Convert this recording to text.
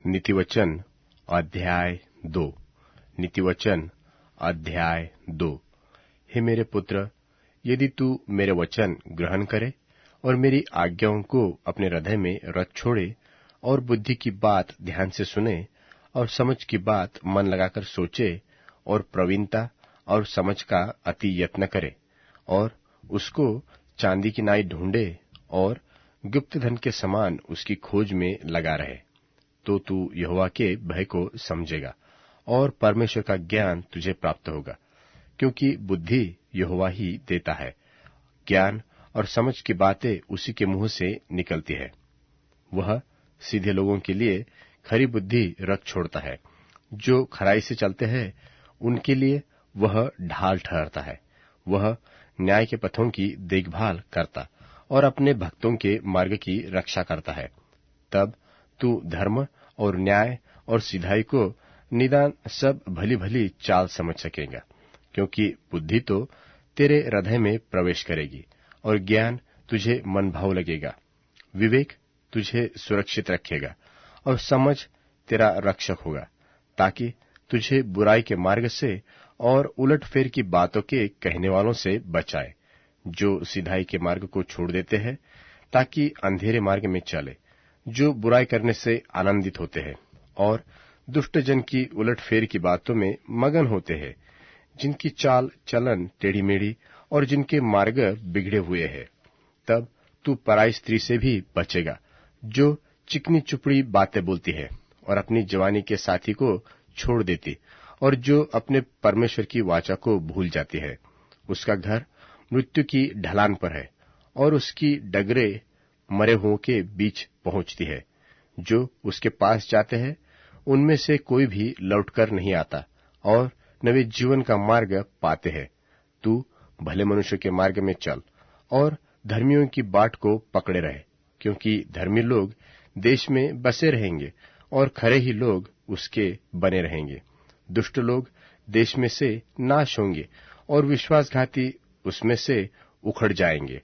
नीतिवचन अध्याय 2। नीतिवचन अध्याय 2। हे मेरे पुत्र, यदि तू मेरे वचन ग्रहण करे और मेरी आज्ञाओं को अपने हृदय में रख छोड़े और बुद्धि की बात ध्यान से सुने और समझ की बात मन लगाकर सोचे और प्रवीणता और समझ का अति यत्न करे और उसको चांदी की नाई ढूंढे और गुप्त धन के समान उसकी खोज में लगा रहे, तो तू यहोवा के भय को समझेगा और परमेश्वर का ज्ञान तुझे प्राप्त होगा, क्योंकि बुद्धि यहोवा ही देता है, ज्ञान और समझ की बातें उसी के मुंह से निकलती है। वह सीधे लोगों के लिए खरी बुद्धि रख छोड़ता है, जो खराई से चलते हैं उनके लिए वह ढाल ठहरता है। वह न्याय के पथों की देखभाल करता और अपने भक्तों के मार्ग की रक्षा करता है। तब तू धर्म और न्याय और सिधाई को निदान सब भली भली चाल समझ सकेगा, क्योंकि बुद्धि तो तेरे हृदय में प्रवेश करेगी और ज्ञान तुझे मन भाव लगेगा। विवेक तुझे सुरक्षित रखेगा और समझ तेरा रक्षक होगा, ताकि तुझे बुराई के मार्ग से और उलटफेर की बातों के कहने वालों से बचाए, जो सिधाई के मार्ग को छोड़ देते हैं, ताकि अंधेरे मार्ग में चले, जो बुराई करने से आनंदित होते हैं और दुष्ट जन की उलटफेर की बातों में मगन होते हैं, जिनकी चाल चलन टेढ़ी मेढ़ी और जिनके मार्ग बिगड़े हुए हैं। तब तू पराई स्त्री से भी बचेगा, जो चिकनी चुपड़ी बातें बोलती है और अपनी जवानी के साथी को छोड़ देती और जो अपने परमेश्वर की वाचा को भूल जाती है। उसका घर मृत्यु की ढलान पर है और उसकी डगरे मरे हुओं के बीच पहुंचती है। जो उसके पास जाते हैं उनमें से कोई भी लौटकर नहीं आता और न वे जीवन का मार्ग पाते हैं। तू भले मनुष्य के मार्ग में चल और धर्मियों की बाट को पकड़े रहे, क्योंकि धर्मी लोग देश में बसे रहेंगे और खरे ही लोग उसके बने रहेंगे। दुष्ट लोग देश में से नाश होंगे और विश्वासघाती उसमें से उखड़ जाएंगे।